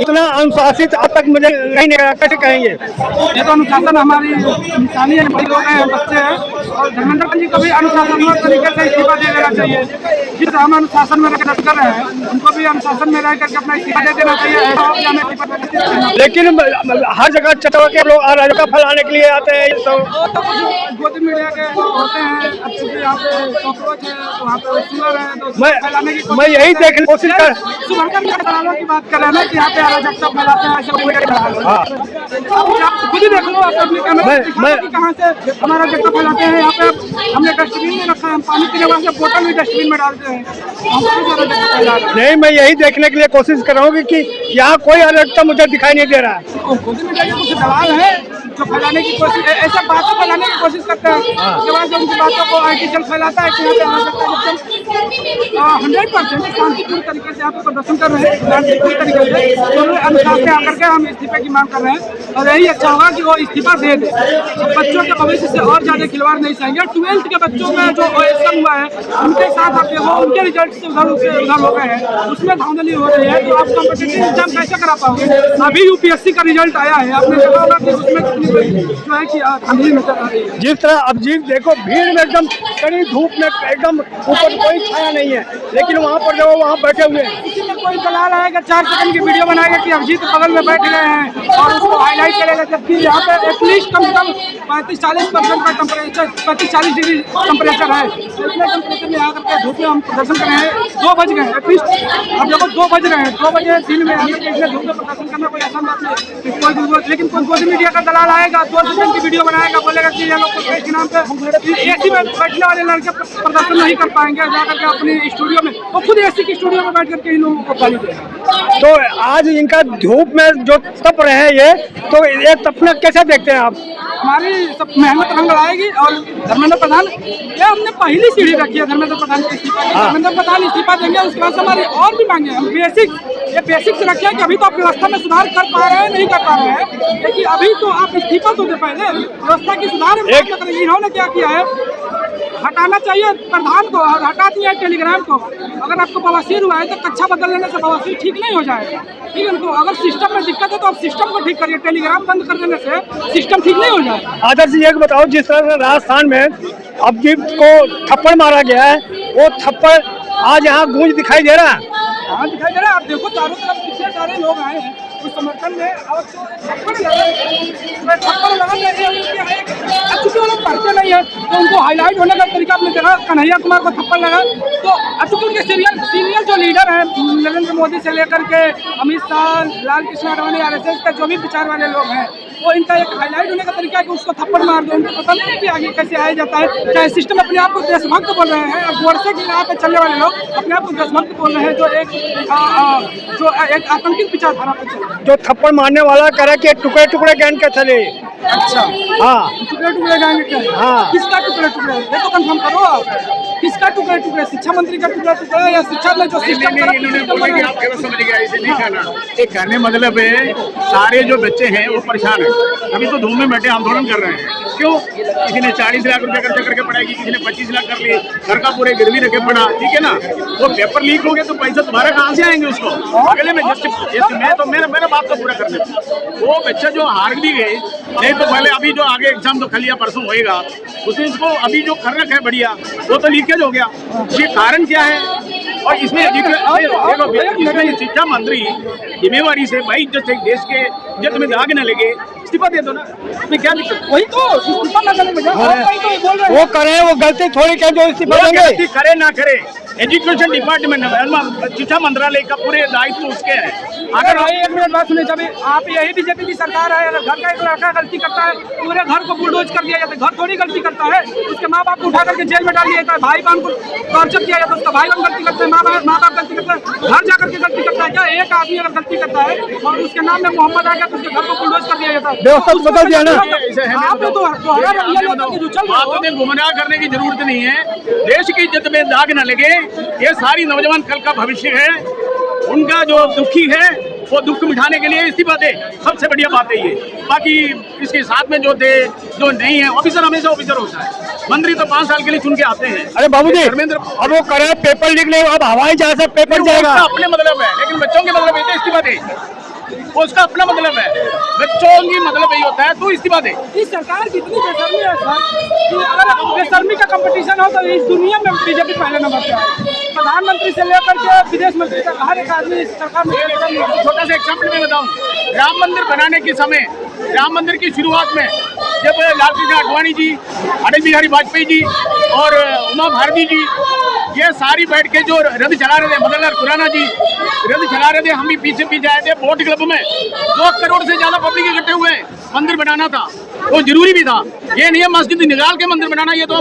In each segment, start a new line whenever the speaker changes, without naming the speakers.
इतना अनुशासित अब तक मुझे नहीं कैसे कहेंगे।
ये तो अनुशासन हमारी इंसानी है, बड़े लोग हैं, बच्चे हैं, और धर्मेंद्र जी को भी अनुशासनपूर्ण तरीके से इस्तीफा दे देना चाहिए। जिस हम अनुशासन में रहकर कर रहे हैं उनको भी अनुशासन में रह करके अपना इस्तीफा दे देना चाहिए।
लेकिन हर जगह चटवा के लोग अराजकता फैलाने के लिए आते हैं। तो
गोदी मीडिया के लोग होते हैं, अब चूंकि यहाँ पे कॉकरोच है, वहाँ पे सुअर है, तो फैलाने की
मैं यही देखने की कोशिश कर
शुभंकर दलालों की बात कर रहे हैं ना कि यहाँ पे अराजकता फैलाते हैं, ऐसे खुद ही देख लो आप अपने कैमरे में कहाँ से हमारा अराजकता फैलाते हैं। यहाँ पे हमने डस्टबिन में रखा है, हम पानी पीने वाले बोतल भी डस्टबिन में डालते हैं।
नहीं, मैं यही देखने के लिए कोशिश कर रहा हूँ कि यहाँ कोई अराजकता मुझे दिखाई नहीं दे रहा है।
खुद में कुछ दलाल है जो फैलाने की कोशिश, ऐसा बातों फैलाने की कोशिश करते हैं, उसके बाद जो उनकी बातों को आर्टिकल फैलाता है कि यहाँ पे 100% शांतिपूर्ण तरीके से आप प्रदर्शन कर रहे हैं, शांतिपूर्ण तरीके से दोनों अनुसार से आकर के हम इस्तीफे की मांग कर रहे हैं। और यही अच्छा होगा कि वो इस्तीफा दे दे। बच्चों के भविष्य से और ज्यादा खिलवाड़ नहीं सहेंगे। 12th के बच्चों में जो OSM हुआ है उनके साथ आप देखो, उनके रिजल्ट से उधर हो गए हैं, उसमें धांधली हो रही है। तो आप कॉम्पिटिटिव एग्जाम कैसे करा पाओगे? अभी UPSC का रिजल्ट आया है, आपने देखा होगा कि उसमें जो है कि धांधली नजर आ रही है।
जिस तरह अब जी देखो, भीड़ में एकदम कड़ी धूप में एकदम ऊपर कोई छाया नहीं है, लेकिन वहाँ पर जो वहाँ बैठे हुए हैं,
किसी में कोई दलाल आएगा 4 सेकंड की वीडियो बनाएगा कि अभिजीत बगल में बैठ गए हैं और उसको हाईलाइट करेगा, जबकि यहाँ पे एटलीस्ट कम से कम 35-40% का टेम्परेचर, 35-40 डिग्री टेम्परेचर है। इतने टेम्परेचर में आकर के धूप में हम प्रदर्शन कर रहे हैं। 2 बज गए एटलीस्ट, अब देखो 2 बज रहे हैं, 2 बजे दिन में आकर के इतने धूप में प्रदर्शन करना कोई आसान बात नहीं। लेकिन कोई गोदी मीडिया का दलाल आएगा, 2 सेकंड की वीडियो बनाएगा, बोलेगा कि ये लोग के नाम पे AC में बैठने वाले लड़के प्रदर्शन नहीं कर पाएंगे, जाकर के अपनी स्टूडियो में, वो खुद AC की स्टूडियो में बैठ करके इन लोगों को गाली देगा।
तो आज इनका धूप में जो तप रहे हैं ये, तो ये तपना कैसे देखते हैं आप?
हमारी सब मेहनत रंग लाएगी। और धर्मेंद्र प्रधान, ये हमने पहली सीढ़ी रखी है धर्मेंद्र प्रधान के इस्तीफा की। धर्मेंद्र प्रधान इस्तीफा देंगे, उसके बाद हमारी और भी मांगे। हम बेसिक्स रखे हैं कि अभी तो आप व्यवस्था में सुधार कर पा रहे हैं, नहीं कर पा रहे हैं, लेकिन अभी तो आप इस्तीफा तो दे पहले, व्यवस्था की सुधार करेंगे। इन्होंने क्या किया है, हटाना चाहिए प्रधान को और हटा दिया टेलीग्राम को। अगर आपको बवासीर हुआ है तो कक्षा बदल लेने से बवासीर ठीक नहीं हो जाएगा, ठीक है। तो अगर सिस्टम में दिक्कत है तो आप सिस्टम को ठीक करिए, टेलीग्राम बंद कर देने से सिस्टम ठीक नहीं हो जाएगा।
आदर्श जी, एक बताओ, जिस तरह से राजस्थान में अभिजीत को थप्पड़ मारा गया है, वो थप्पड़ आज यहाँ गूंज दिखाई दे रहा है।
हाँ, दिखाई दे रहा है। आप देखो चारों तरफ कितने सारे लोग आए हैं उस समर्थन में। और थप्पड़ लगा, चूंकि वो लोग पढ़ते नहीं है तो उनको हाईलाइट होने का तरीका आपने देखा। कन्हैया कुमार को थप्पड़ लगा, तो चूंकि उनके सीनियर जो लीडर हैं, नरेंद्र मोदी से लेकर के अमित शाह, लाल कृष्ण आडवाणी, RSS के जो भी विचार वाले लोग हैं, वो इनका एक हाईलाइट होने का तरीका है कि उसको थप्पड़ मार दो। उनको पता नहीं कि आगे कैसे आया जाता है। चाहे सिस्टम अपने आप को देशभक्त बोल रहे हैं, और गोरसे की राह पे चलने वाले लोग अपने आप को देशभक्त बोल रहे हैं, जो एक आतंकित विचारधारा पे चल रहे हैं।
जो थप्पड़ मारने वाला कह रहा है कि टुकड़े टुकड़े गैंग के चले।
अच्छा,
हाँ,
टुकड़े टुकड़े गैंग के। हाँ, किसका टुकड़े टुकड़े, ये तो कंफर्म करो आप। किसका टुकड़े टुकड़े, शिक्षा मंत्री का टुकड़े टुकड़े या शिक्षा में जो सिस्टम
समझ गया, इसे नहीं कहना। एक कहने मतलब है सारे जो बच्चे हैं वो परेशान है। अभी तो धूम में बैठे आंदोलन कर रहे हैं। क्यों? किसी ने 40 लाख रुपए खर्च करके पढ़ाई की, किसी ने 25 लाख कर लिए, घर का पूरे गिरवी रखे पढ़ा, ठीक है ना। वो पेपर लीक हो गए तो पैसा तुम्हारा कहाँ से आएंगे उसको? अगले में मेरा बात तो पूरा कर देता। वो बच्चा जो हार भी गए, नहीं तो पहले अभी जो आगे एग्जाम तो कल या परसों होएगा, उसमें इसको अभी जो कर रखा है बढ़िया, वो तो लीकेज हो गया। ये कारण क्या है? और इसमें शिक्षा मंत्री जिम्मेवारी से भाई जो देश के इज्जत में दाग न लगे, इस्तीफा दे दो ना, इसमें क्या दिक्कत?
वही तो इस्तीफा न करने बजाय
वो करे, वो गलती थोड़ी क्या जो इस्तीफा देंगे।
करे ना करे, एजुकेशन डिपार्टमेंट शिक्षा मंत्रालय का पूरे दायित्व उसके है।
अगर भाई एक मिनट बात सुने, जब आप यही बीजेपी की सरकार है, अगर घर का एक लड़का गलती करता है पूरे घर को बुलडोज कर दिया जाता है। घर थोड़ी गलती करता है, उसके माँ बाप को उठा करके जेल में डाल दिया जाता है, भाई बहन को टॉर्चर किया जाता है, उसका भाई बहन गलती करते हैं, माँ बाप गलती करते हैं, घर जाकर के गलती करता है। क्या एक आदमी अगर गलती करता है और उसके नाम में मोहम्मद आ गया तो उसके घर को बुलडोज कर दिया जाता है?
व्यवस्था बदल दिया ना।
आपने तो गुमराह करने की जरूरत नहीं है। देश की इज्जत में दाग न लगे, ये सारी नौजवान कल का भविष्य है। उनका जो दुखी है वो दुख मिटाने के लिए इस्तीफा दे, सबसे बढ़िया बात है ये। बाकी इसके साथ में जो थे जो नहीं है, ऑफिसर हमेशा ऑफिसर होता है। मंत्री तो 5 साल के लिए चुन के आते हैं।
अरे बाबूजी,
धर्मेंद्र
अब वो करे पेपर लिख ले, अब हवाई जहाज से पेपर जाएगा।
उसका अपने मतलब है, लेकिन बच्चों के मतलब है तो इस्तीफा दे, उसका अपना मतलब है, बच्चों की मतलब यही होता है, तू इस्तीफा दे।
इस सरकार की इतनी बेशर्मी है सर कि अगर बेशर्मी का कंपटीशन हो तो इस दुनिया में बीजेपी पहले नंबर पे आए। प्रधानमंत्री से लेकर के विदेश मंत्री तक हर एक आदमी इस सरकार में।
छोटा सा एग्जाम्पल मैं बताऊं, राम मंदिर बनाने के समय, राम मंदिर की शुरुआत में जब लालकृष्ण आडवाणी जी, अटल बिहारी वाजपेयी जी और उमा भारती जी ये सारी बैठ के जो रथ चला रहे थे, मदनलाल खुराना जी रथ चला रहे थे, हम भी पीछे पीछे आए थे। बोट क्लब में 2 करोड़ से ज्यादा पब्लिक इकट्ठे हुए, मंदिर बनाना था, वो जरूरी भी था। ये नहीं है मस्जिद निकाल के मंदिर बनाना, ये तो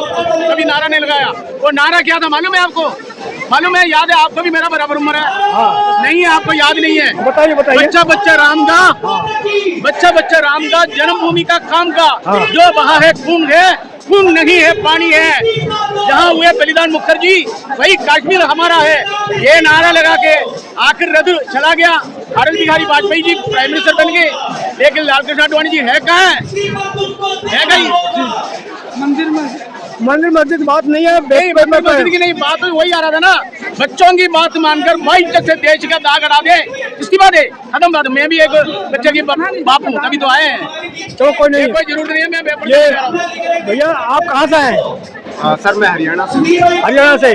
कभी नारा नहीं लगाया। वो नारा क्या था मालूम है आपको? मालूम है, याद है आपको भी, मेरा बराबर उम्र है। नहीं है, आपको याद नहीं है?
बताइए बताइए।
बच्चा बच्चा राम का, बच्चा बच्चा राम का, जन्मभूमि का काम का, जो वहाँ है खून नहीं है पानी है, जहाँ हुए बलिदान मुखर्जी वही कश्मीर हमारा है। ये नारा लगा के आखिर रथ चला गया, अटल बिहारी वाजपेयी जी प्राइम मिनिस्टर बन गए, लेकिन लालकृष्ण आडवाणी जी है कहाँ है कहीं?
मंदिर मस्जिद बात नहीं है,
मस्जिद की नहीं बात, वही आ रहा था ना, बच्चों की बात मानकर बाइज्जत से देश का दाग हटा दे, इस्तीफा दे, खत्म बात। मैं भी एक बच्चे की बाप हूँ, तभी तो आए हैं।
चलो कोई नहीं,
कोई जरूरत नहीं है, मैं पेपर
ये भैया आप कहाँ से हैं?
सर मैं हरियाणा से।
हरियाणा से।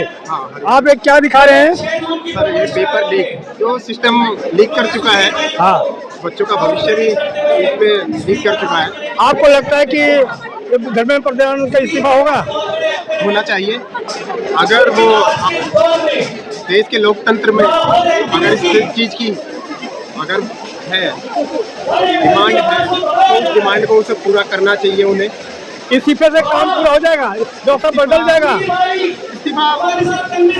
आप एक क्या दिखा रहे हैं?
सर ये पेपर लीक जो सिस्टम लीक कर चुका है,
हाँ,
बच्चों का भविष्य भी इसमें लीक कर चुका है।
आपको लगता है कि धर्मेंद्र प्रधान का इस्तीफा
होना चाहिए? अगर वो देश के लोकतंत्र में अगर इस चीज़ की अगर है डिमांड है तो उस डिमांड को उसे पूरा करना चाहिए उन्हें।
इस्तीफे से काम पूरा हो जाएगा, जो सब बदल जाएगा।
इस्तीफा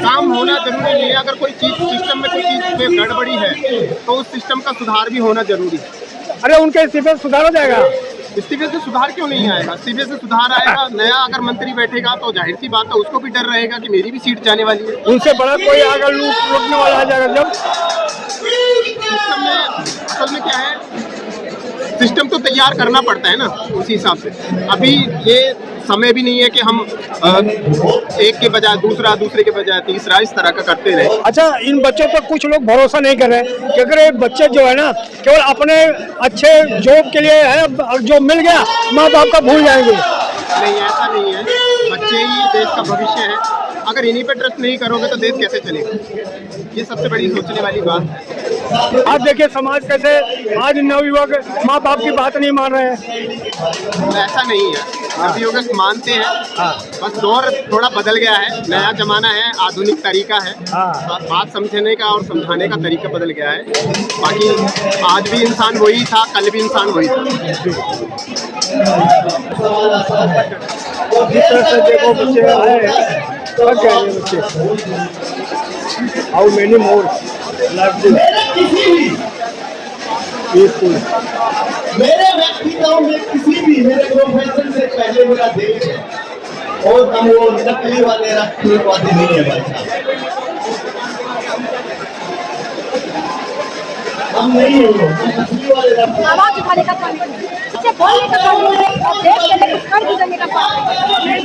काम होना जरूरी नहीं है। अगर कोई चीज़ सिस्टम में कोई चीज़ में गड़बड़ी है तो उस सिस्टम का सुधार भी होना जरूरी है।
अरे उनके इस्तीफे से सुधार हो जाएगा।
इस्तीफे से सुधार क्यों नहीं आएगा? इस्तीफे से सुधार आएगा। नया अगर मंत्री बैठेगा तो जाहिर सी बात है उसको भी डर रहेगा कि मेरी भी सीट जाने वाली है।
उनसे बड़ा कोई अगर रोकने वाला आ जाएगा। जब
सिस्टम में असल में क्या है, सिस्टम तो तैयार करना पड़ता है ना उसी हिसाब से। अभी ये समय भी नहीं है कि हम एक के बजाय दूसरा, दूसरे के बजाय तीसरा इस तरह का करते रहे।
अच्छा, इन बच्चों पर कुछ लोग भरोसा नहीं कर रहे कि अगर ये बच्चे जो है ना केवल अपने अच्छे जॉब के लिए है, जो मिल गया माँ बाप का भूल जाएंगे।
नहीं, ऐसा नहीं है। बच्चे ही देश का भविष्य है। अगर इन्हीं पे ट्रस्ट नहीं करोगे तो देश कैसे चलेगा? ये सबसे बड़ी सोचने वाली बात है।
आप देखिए समाज कैसे आज नवयुवक माँ बाप की बात नहीं मान रहे हैं।
ऐसा नहीं है, नवयुवक मानते हैं। बस दौर थोड़ा बदल गया है, नया जमाना है, आधुनिक तरीका है। बात समझने का और समझाने का तरीका बदल गया है। बाकी आज भी इंसान वही था, कल भी इंसान वही था।
जिस तरह से देखो बच्चे आए थक गए ये बच्चे। हाउ मेनी मोर
मेरे व्यक्तित्व में किसी भी मेरे प्रोफेशन से पहले मेरा देश है और हम वो नकली वाले राष्ट्रवादी नहीं है भाई साहब। हम नहीं हो, हम नकली वाले राष्ट्रवादी।
आवाज उठाने का काम करें, बोलने का काम करें और देश के लिए कुछ कर गुजरने का काम करें।